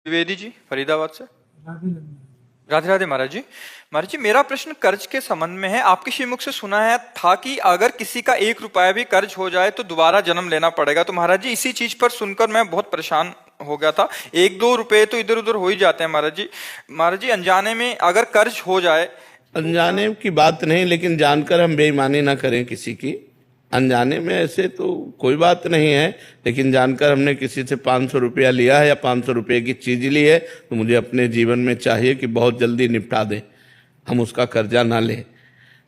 द्विवेदी जी फरीदाबाद से। राधे राधे महाराज जी। महाराज जी, मेरा प्रश्न कर्ज के संबंध में है। आपके श्रीमुख से सुना है था कि अगर किसी का 1 रुपया भी कर्ज हो जाए तो दोबारा जन्म लेना पड़ेगा। तो महाराज जी, इसी चीज पर सुनकर मैं बहुत परेशान हो गया था। 1-2 रुपए तो इधर उधर हो ही जाते हैं महाराज जी। महाराज जी, अनजाने में अगर कर्ज हो जाए। अनजाने की बात नहीं, लेकिन जानकर हम बेईमानी ना करें किसी की। अनजाने में ऐसे तो कोई बात नहीं है, लेकिन जानकर हमने किसी से 500 रुपया लिया है या 500 रुपये की चीज ली है, तो मुझे अपने जीवन में चाहिए कि बहुत जल्दी निपटा दें, हम उसका कर्जा ना लें।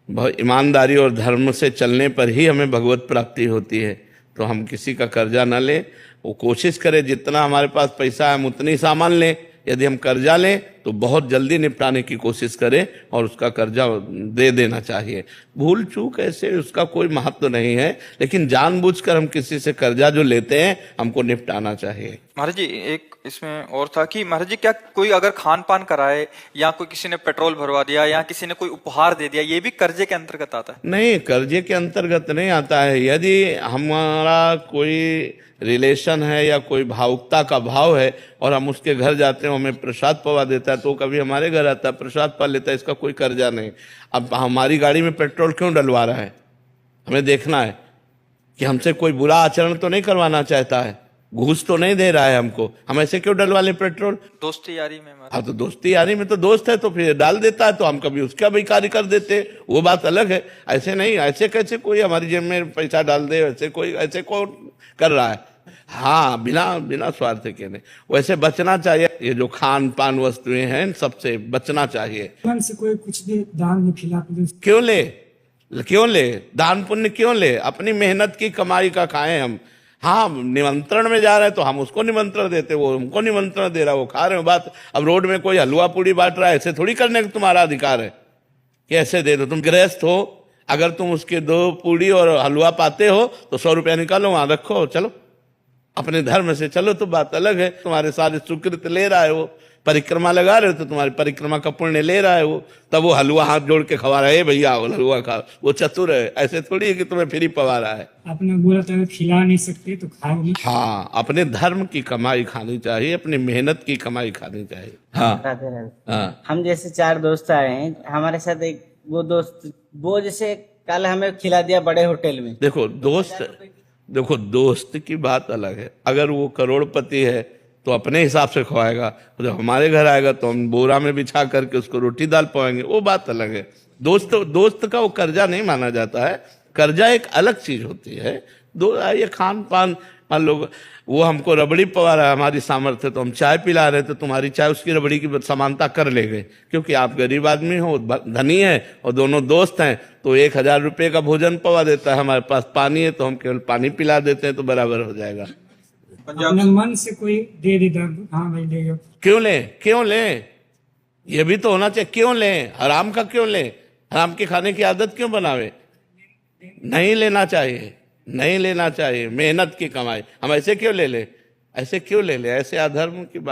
बहुत ईमानदारी और धर्म से चलने पर ही हमें भगवत प्राप्ति होती है। तो हम किसी का कर्जा ना लें, वो कोशिश करें जितना हमारे पास पैसा है हम उतनी सामान लें। यदि हम कर्जा लें तो बहुत जल्दी निपटाने की कोशिश करें और उसका कर्जा दे देना चाहिए। भूल चूक ऐसे उसका कोई महत्व नहीं है, लेकिन जानबूझकर हम किसी से कर्जा जो लेते हैं हमको निपटाना चाहिए। महाराज जी, एक इसमें और था कि महाराज जी, क्या कोई अगर खान पान कराए या कोई किसी ने पेट्रोल भरवा दिया या किसी ने कोई उपहार दे दिया, ये भी कर्जे के अंतर्गत आता है? नहीं, कर्जे के अंतर्गत नहीं आता है। यदि हमारा कोई रिलेशन है या कोई भावुकता का भाव है और हम उसके घर जाते हैं, हमें प्रसाद पवा देता है, तो कभी हमारे घर आता है प्रसाद पा लेता है, इसका कोई कर्जा नहीं। अब हमारी गाड़ी में पेट्रोल क्यों डलवा रहा है, हमें देखना है कि हमसे कोई बुरा आचरण तो नहीं करवाना चाहता है, घूस तो नहीं दे रहा है हमको, हम ऐसे क्यों डलवा लें पेट्रोल? दोस्ती यारी में महाराज। हाँ, तो दोस्ती यारी में तो दोस्त है तो फिर डाल देता है, तो हम कभी उसका भी कार्य कर देते, वो बात अलग है। ऐसे नहीं, ऐसे कैसे कोई हमारी जेब में पैसा डाल दे, ऐसे कौन कर रहा है? हाँ, बिना स्वार्थ के नहीं, वैसे बचना चाहिए। ये जो खान पान वस्तुएं हैं इन सबसे बचना चाहिए। मन से कोई कुछ भी दान में खिला क्यों ले दान पुण्य क्यों ले? अपनी मेहनत की कमाई का खाएं हम। हाँ, निमंत्रण में जा रहे हैं तो हम उसको निमंत्रण देते, वो हमको निमंत्रण दे रहा है, वो खा रहे हो। बात अब रोड में कोई हलवा पूड़ी बांट रहा है, ऐसे थोड़ी करने का तुम्हारा अधिकार है कि ऐसे दे दो। तुम गृहस्थ हो, अगर तुम उसके 2 पूड़ी और हलवा पाते हो तो 100 रुपया निकालो, वहां रखो, चलो अपने धर्म से चलो, तो बात अलग है। तुम्हारे सारे सुकृत ले रहा है वो, परिक्रमा लगा रहे हो तो तुम्हारी परिक्रमा का पुण्य ले रहा है वो, तब वो हलवा हाथ जोड़ के खवा रहा है, भैया वो हलवा खा, वो चतुर है। ऐसे थोड़ी है कि तुम्हें फ्री पवा रहा है। आपने बोला था खिला नहीं सकते तो खाओ नहीं। हाँ, अपने धर्म की कमाई खानी चाहिए, अपनी मेहनत की कमाई खानी चाहिए। हाँ, राधे राधे। हाँ। हम जैसे 4 दोस्त आए हैं, हमारे साथ एक वो दोस्त, वो जैसे कल हमें खिला दिया बड़े होटल में। देखो दोस्त की बात अलग है। अगर वो करोड़पति है तो अपने हिसाब से खवाएगा, जब हमारे घर आएगा तो हम बोरा में बिछा करके उसको रोटी दाल पवाएंगे, वो बात अलग है। दोस्त का वो कर्जा नहीं माना जाता है। कर्जा एक अलग चीज होती है। ये खान पान, मान लो वो हमको रबड़ी पवा रहा है, हमारी सामर्थ्य, तो हम चाय पिला रहे तो तुम्हारी चाय उसकी रबड़ी की समानता कर ले गए, क्योंकि आप गरीब आदमी हो, धनी है, और दोनों दोस्त हैं, तो 1000 रुपये का भोजन पवा देता है, हमारे पास पानी है तो हम केवल पानी पिला देते हैं, तो बराबर हो जाएगा। अपने मन से कोई दे दे, हाँ भाई ले जाओ। क्यों ले? ये भी तो होना चाहिए। क्यों ले? हराम का क्यों ले? हराम के खाने की आदत क्यों बनावे? नहीं लेना चाहिए। मेहनत की कमाई हम ऐसे क्यों ले ले? ऐसे अधर्म की बात।